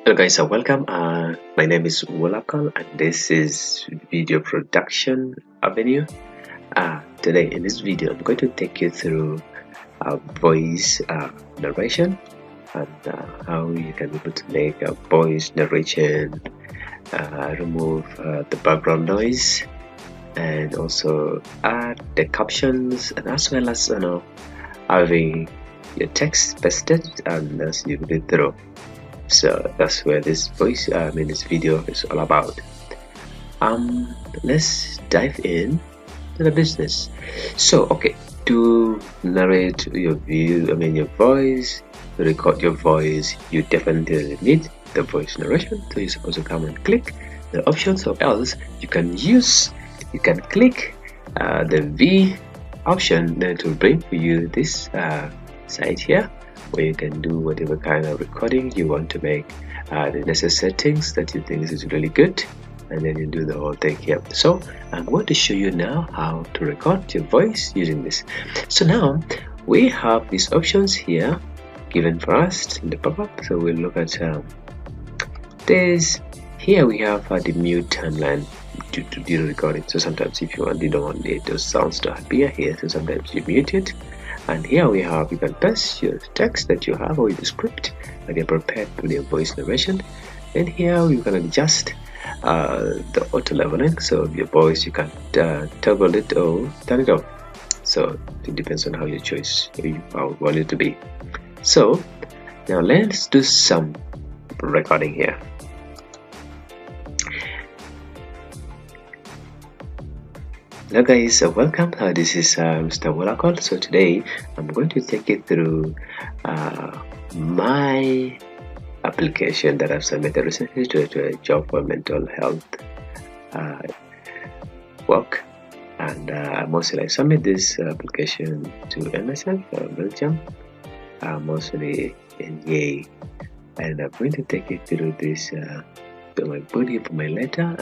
Hello guys, welcome. My name is Wolakal and this is video production avenue. Today in this video I'm going to take you through voice narration and how you can be able to make a voice narration, remove the background noise, and also add the captions, and as well as having your text pasted and as you go through. So that's where this this video is all about. Let's dive in to the business. So okay, to narrate your your voice, to record your voice, you definitely need the voice narration. So you're supposed to come and click the options, or else you can click the V option then to bring for you this site here, where you can do whatever kind of recording you want to make, the necessary settings that you think is really good, and then you do the whole thing here. So I'm going to show you now how to record your voice using this. So now we have these options here given for us in the pop-up. So we'll look at this. Here we have the mute timeline to do the recording. So sometimes if you don't want those sounds to appear here, so sometimes you mute it. And here we have, you can paste your text that you have or the script that you're prepared for your voice narration. And here you can adjust the auto leveling, so your voice you can toggle it or turn it off. So it depends on how you choose how you want it to be. So now let's do some recording here. Hello guys, welcome. This is Mr. Wolakal. So today I'm going to take you through my application that I've submitted recently to a job for mental health work, and mostly I submit this application to MSF Belgium, mostly in Yay, and I'm going to take you through this to my body for my letter,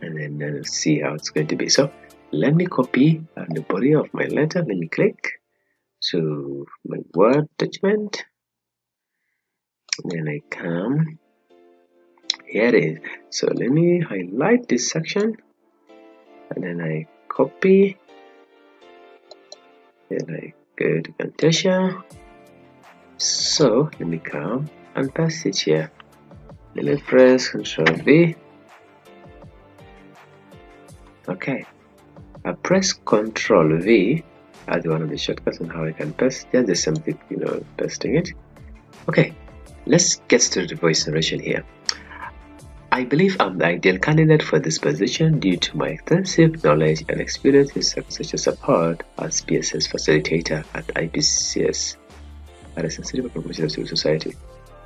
and then see how it's going to be. So let me copy the body of my letter. Let me click to my Word document. Then I come. Here it is. So let me highlight this section, and then I copy. Then I go to Camtasia. So let me come and paste it here. Let me press Ctrl V. Okay, I press Ctrl V as one of the shortcuts on how I can paste. Just the same thing, pasting it. Okay, let's get to the voice narration here. I believe I'm the ideal candidate for this position due to my extensive knowledge and experience in psychosocial support as PSS facilitator at IPCS, at the Sensitive Promotion of Civil Society,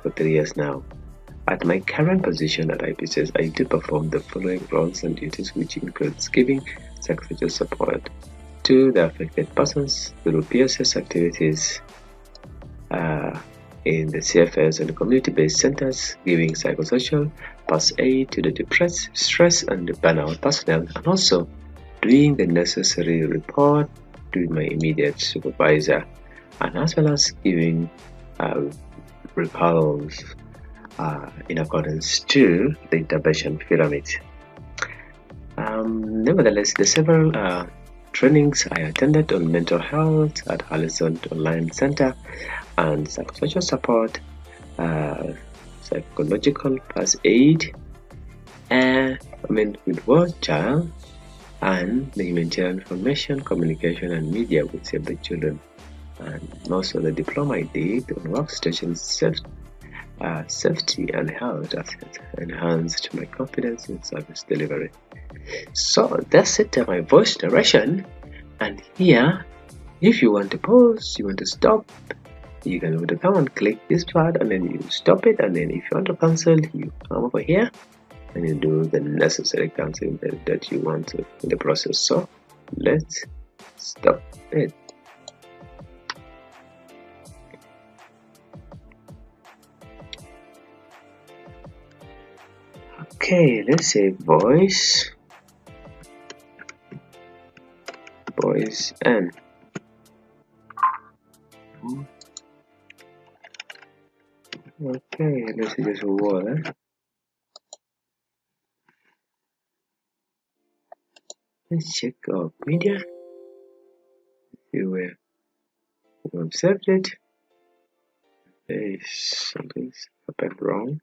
for 3 years now. At my current position at IPCS, I do perform the following roles and duties, which includes giving psychosocial support to the affected persons through PSS activities in the CFS and the community-based centers, giving psychosocial first aid to the depressed, stressed, and the burnout personnel, and also doing the necessary report to my immediate supervisor, and as well as giving referrals in accordance to the intervention pyramid. Nevertheless, the several trainings I attended on mental health at Harrison Online Center and psychosocial support, psychological first aid, with World Child, and the humanitarian information, communication, and media with Save the Children, and also the diploma I did on workstation safety and health has enhanced my confidence in service delivery. So that's it, my voice narration. And here, if you want to pause, you want to stop, you can come and click this part, and then you stop it, and then if you want to cancel, you come over here and you do the necessary canceling that you want to in the process. So let's stop it. Okay, let's say voice and Okay, let's just wall. Let's check our media. See where we observed it. There is something's happened wrong.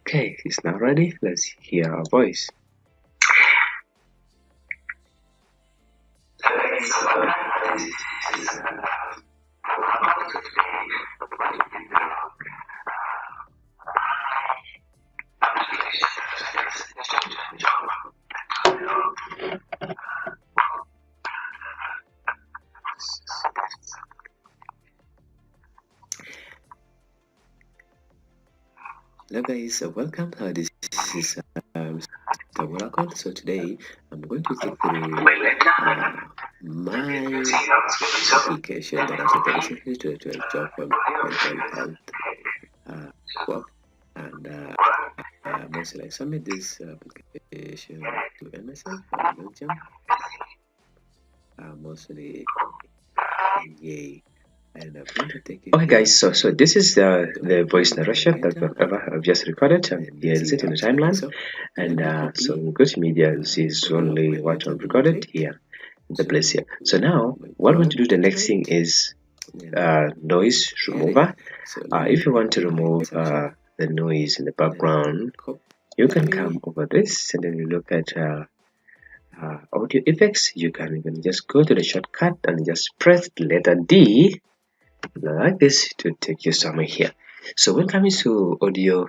Okay, it's now ready. Let's hear our voice. Hello guys, welcome. This is the Oracle. So today I'm going to take through my application that I've taken recently to a job for mental health work, and mostly I submit this application to MSF from Belgium. Mostly yay. And I'm going to take it. Okay guys, so this is the voice narration that I've just recorded, and here is it in the timeline. And so in Good Media, this is only what I've recorded here, the place here. So now what I want to do, the next thing is noise remover. If you want to remove the noise in the background, you can come over this and then you look at audio effects. You can even just go to the shortcut and just press the letter D like this to take you somewhere here. So when coming to audio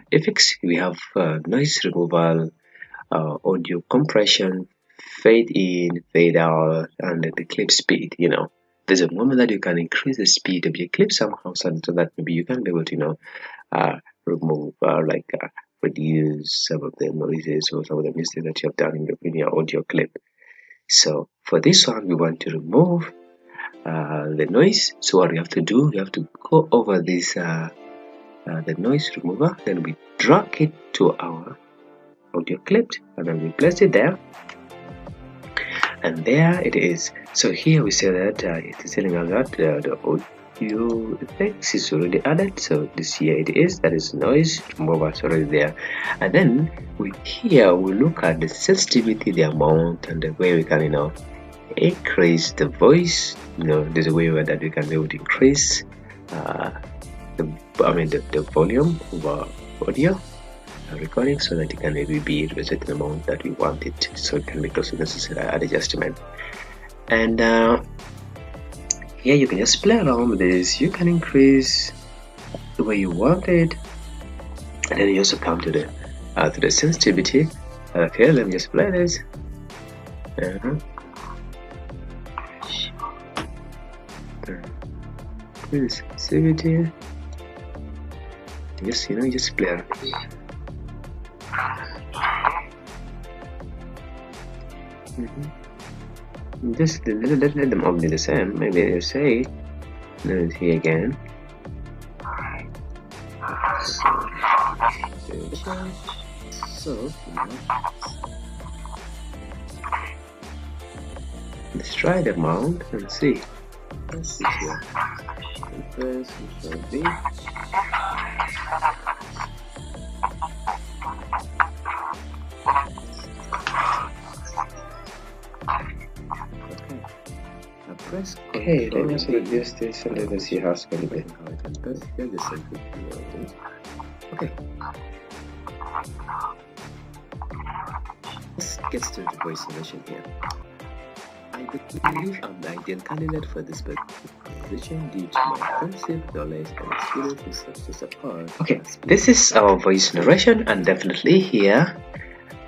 effects, we have noise removal, audio compression, fade in, fade out, and the clip speed. There's a moment that you can increase the speed of your clip somehow, so that maybe you can be able to remove reduce some of the noises or some of the mistakes that you have done in your audio clip. So for this one, we want to remove the noise. So what we have to do, we have to go over this the noise remover, then we drag it to our audio clip and then we place it there, and there it is. So here we say that it is telling us that the audio effects is already added. So this here it is, that is noise remover, is already there. And then we look at the sensitivity, the amount, and the way we can increase the voice. There's a way that we can be able to increase the volume of our audio recording, so that it can maybe be a certain amount that we want it, so it can be close to necessary adjustment. And here you can just play around with this. You can increase the way you want it, and then you also come to the sensitivity. Okay, let me just play this. Sensitivity. Just play around. Just let them all be the same. Maybe you say, let me see again. So let's try the amount and see. Let's see here. First, control V. Okay, let me reduce this and let us see how it's going to be. Okay. Let's get to the voice narration here. I believe I'm the ideal candidate for this position due to my extensive knowledge and experience in such support. Okay, this is our voice narration, and definitely here,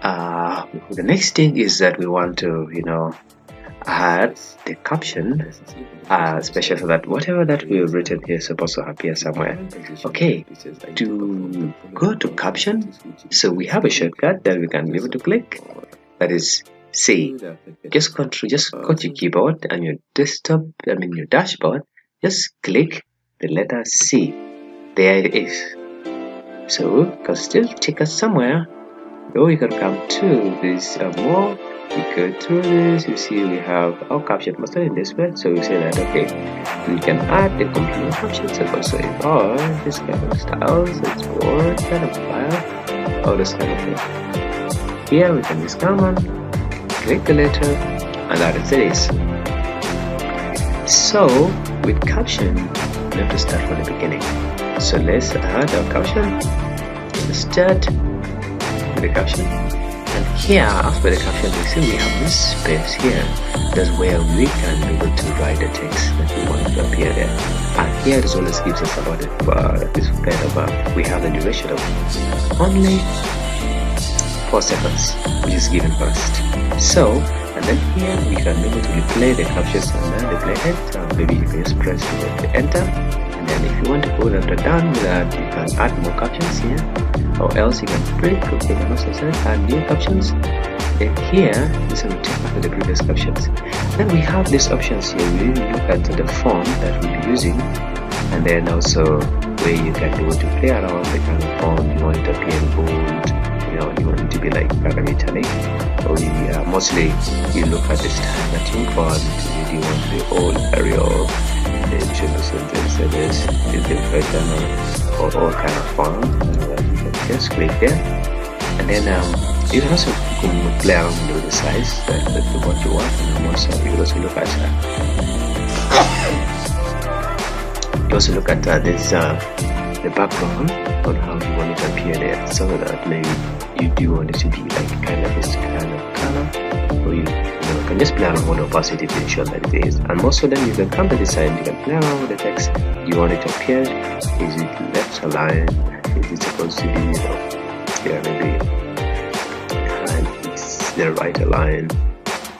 the next thing is that we want to, add the caption, especially so that whatever that we've written here is supposed to appear somewhere. Okay, to go to caption, so we have a shortcut that we can be able to click. That is C. Just go to your keyboard and your desktop, your dashboard. Just click the letter C. There it is. So you can still take us somewhere. Or you can come to this more. You go through this. You see we have our caption master in this way. So we say that okay, we can add the complement captions and also import this kind of styles, export kind of file, all this kind of thing. Here we can just come on, click the letter, and that is it. So with caption, we have to start from the beginning. So let's add our caption. Let's start with the caption. And here, after the caption, you see we have this space here. That's where we can be able to write the text that we want to appear there. And here it always gives us about this kind of we have the duration of only 4 seconds, which is given first. So, and then here we can be able to replay the captions and then replay it. And maybe you can just press the enter. And then if you want to go after done with that, you can add more captions here. Or else you can print, you can also add new captions. Then here, this will take after the previous captions. Then we have these options here. We look at the font that we'll be using, and then also where you can be able to play around the kind of font you want it to appear in bold, you want it to be like italic, or mostly you look at the styling font. You want the old Arial, the this is the version or all kind of font. Just click there, and then you can also play around with the size that what you want, and also you can also look at this the background on how you want it to appear there, so that maybe you do want it to be like kind of this kind of color, or you can just play around with the opacity to ensure that it is. And also then you can come to the side, you can play around with the text. You want it to appear, is it left aligned? Is it supposed to be, maybe it's the right align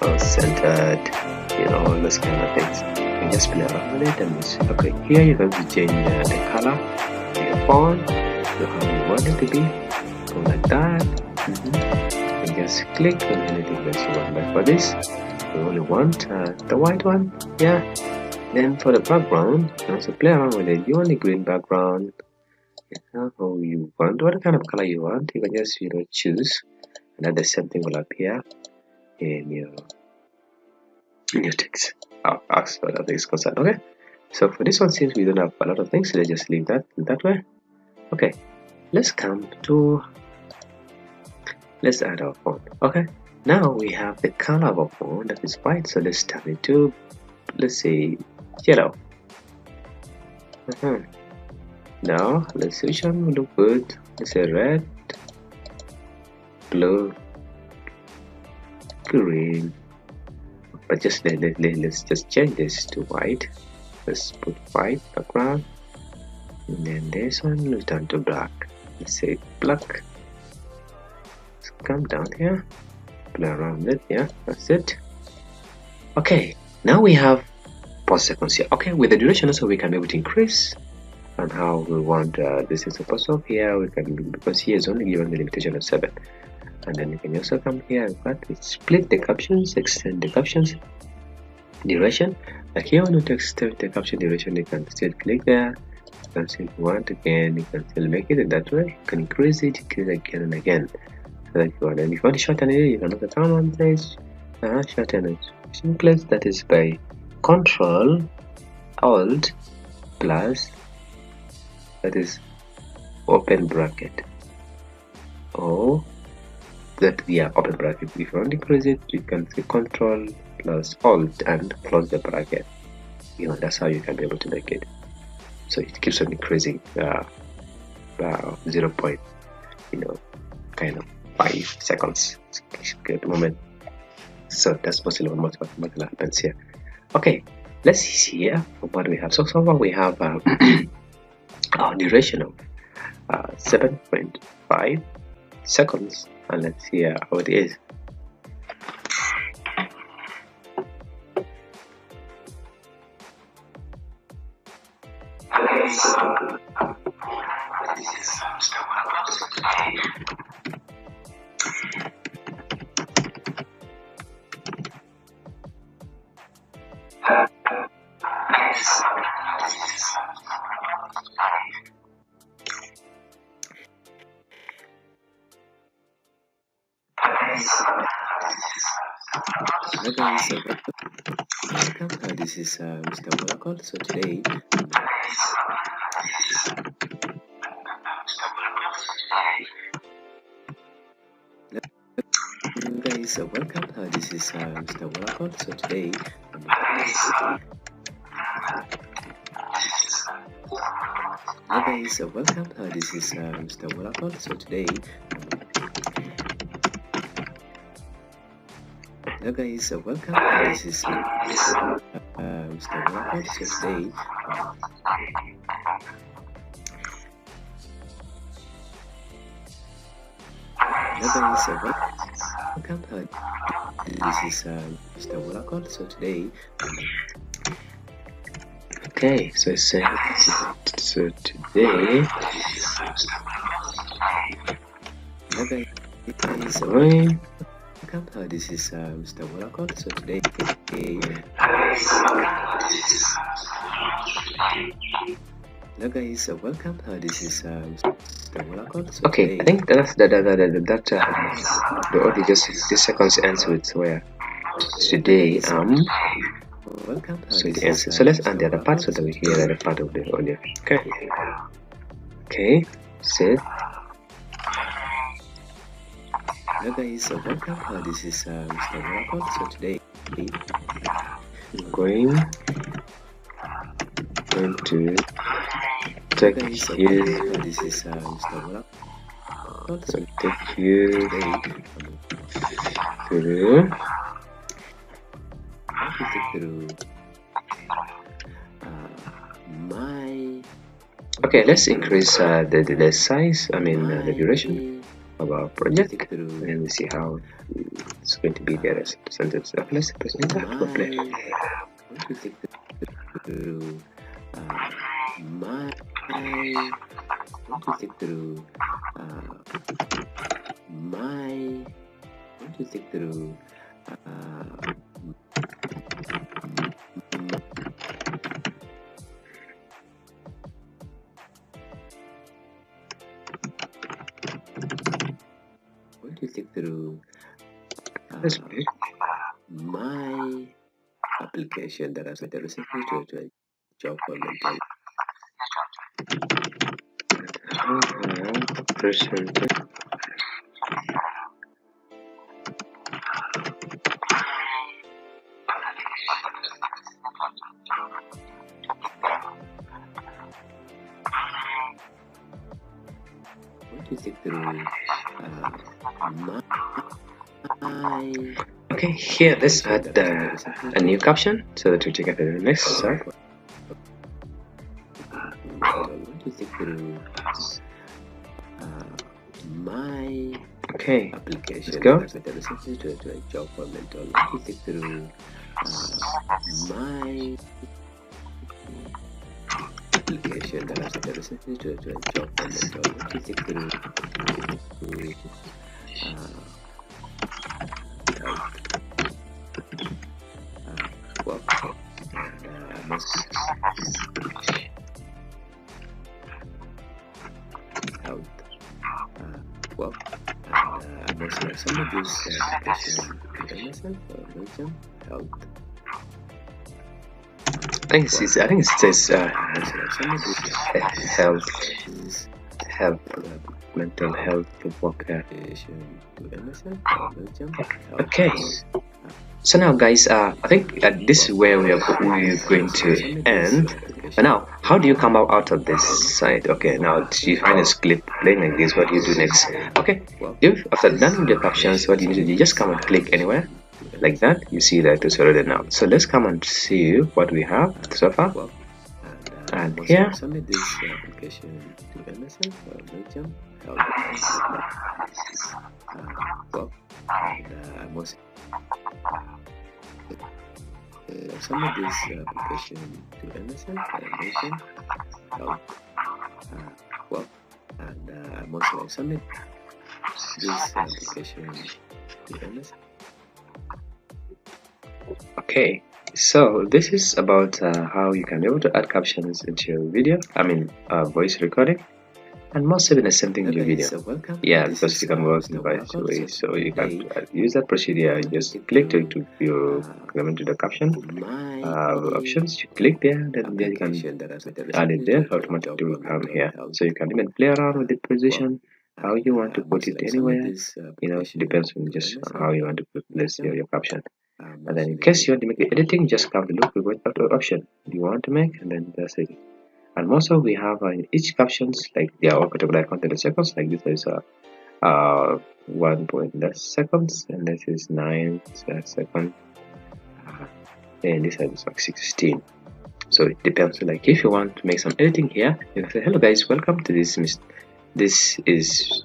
or centered, all those kind of things. You just play around with it, and it's okay. Here you're going to change the color, the font, to how you want it to be, go like that. And just click on anything that you want. But for this, we only want the white one. Yeah. Then for the background, you can also play around with it. You want the green background. How you want, what kind of color you want, you can just choose, and then the same thing will appear in your text as far as is concerned. Okay, so for this one, since we don't have a lot of things, let's just leave that way. Okay, let's add our font. Okay, now we have the color of our font that is white, so let's turn it to, let's say, yellow. Now let's see which one will look good. Let's say red, blue, green. But just let's just change this to white. Let's put white background, and then this one will turn to black. Let's say black. Let's come down here, play around it. Yeah, that's it. Okay, now we have pause seconds here. Okay, with the duration also we can be able to increase. And how we want this is supposed to appear, we can, because here is only given the limitation of 7. And then you can also come here and split the captions, extend the captions duration. Like here when you extend the caption duration, you can still click there. You can still, if you want again, you can still make it in that way. You can increase it again and again. So that you want. And if you want to shorten it, you can also come on place, shorten it. In place, that is by Control Alt plus, that is open bracket, or that open bracket. If you want to increase it, you can say Control plus Alt and close the bracket. That's how you can be able to make it. So it keeps on increasing 0 point, kind of 5 seconds at the moment. So that's mostly what happens here. Okay, let's see here what we have. So far we have our duration of 7.5 seconds, and let's see how it is. Hi guys, welcome. This is Mr. Oracle. So today, guys, welcome. This is Mr. Oracle. So today, hi guys, welcome. This is Mr. Oracle. So today, hello guys, welcome. This is Mr. Oracle. So today, hello guys, welcome. This is Mr. Oracle. So today, okay. So today, hello guys, welcome. This is Mr. Oracle. So today, hello guys, welcome. This is Mr. Oracle. So okay, today, I think that's the audio just this seconds ends with where today welcome. So it ends. So let's end the other part so that we hear the other part of the audio. Okay. Okay. Save. Hello guys, welcome. This is Mr. Oracle. So today, I'm going to take you. This is Mr. Oracle. So take you through. My. Okay, let's increase the size. I mean the duration of our project, and we see how it's going to be the rest of the sentence. Okay, let's press enter for play. My application that has made a recipe to a job for mental presented. Okay, here let's add a new caption so that we take it to the next step. Okay, let's go. My application that has the recipe to a job for mental some of these application health. I think it says health, mental health work. Okay. So now, guys, I think this is where we're going to end. But now, how do you come out of this site? Okay, now you find a clip playing like this. What do you do next? Okay, after done with the captions, what do you do? You just come and click anywhere like that. You see that it's already now. So let's come and see what we have so far. And here, submit this application to Emerson narration. Well, and I'm also submit this application to Emerson. Okay, so this is about how you can be able to add captions into your video, voice recording, and most even the same thing in your video. So welcome. Yeah, because you can work in various ways. So you can use that procedure. You just click to your come into the caption options. You click there, then you can add it there. Automatically will come here. So you can even play around with the position, how you want to put it anywhere. Depends on just how you want to place your caption. And then in case you want to make the editing, just come to look what option you want to make, and then that's it. And also we have in each captions, like they are all categorized content seconds. Like this is 1 seconds, and this is 9 seconds, and this is like 16. So it depends. Like if you want to make some editing here, you can say, hello guys, welcome to this this is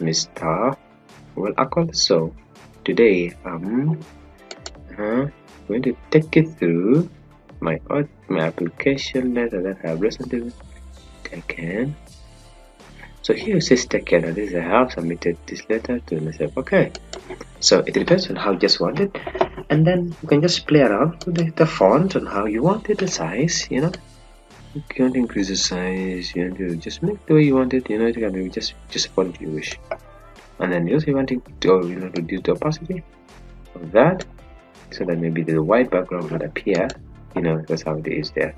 Mr. Well, Akol. So today I'm going to take you through my application letter that I have recently taken. So here it says taken, and this I have submitted this letter to myself. Okay, so it depends on how you just want it, and then you can just play around with the font and how you want it, the size. You want to increase the size, you want to just make the way you want it. It can be just font you wish. And then you also want to reduce the opacity of that, so that maybe the white background would appear. That's how it is there.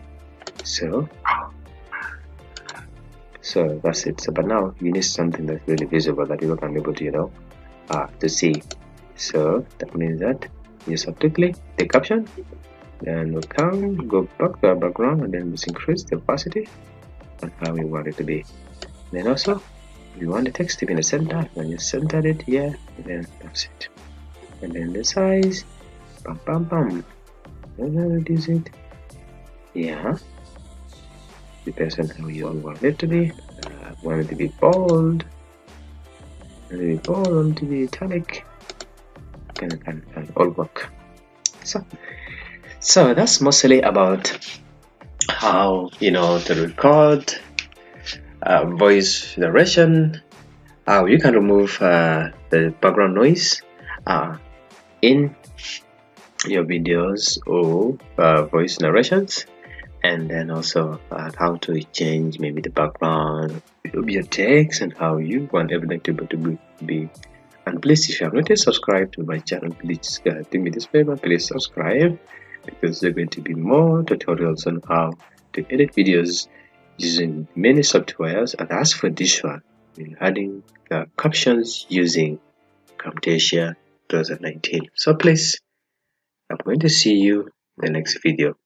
So that's it. So but now you need something that's really visible that people can be able to to see. So that means that you just have to click the caption, then we'll go back to our background, and then just increase the opacity and how we want it to be. Then also you want the text to be in the center, when you center it here, and then that's it. And then the size, bam. Reduce it. Yeah. Depends on how you want it to be. Want it to be bold. Want it to be italic. Can all work. So that's mostly about how to record voice narration. How you can remove the background noise in your videos or voice narrations, and then also how to change maybe the background of your text and how you want everything to be. And please, if you have not yet subscribed to my channel, please do me this favor, please subscribe, because there are going to be more tutorials on how to edit videos using many softwares. And as for this one, we're adding the captions using Camtasia 2019. So please, I'm going to see you in the next video.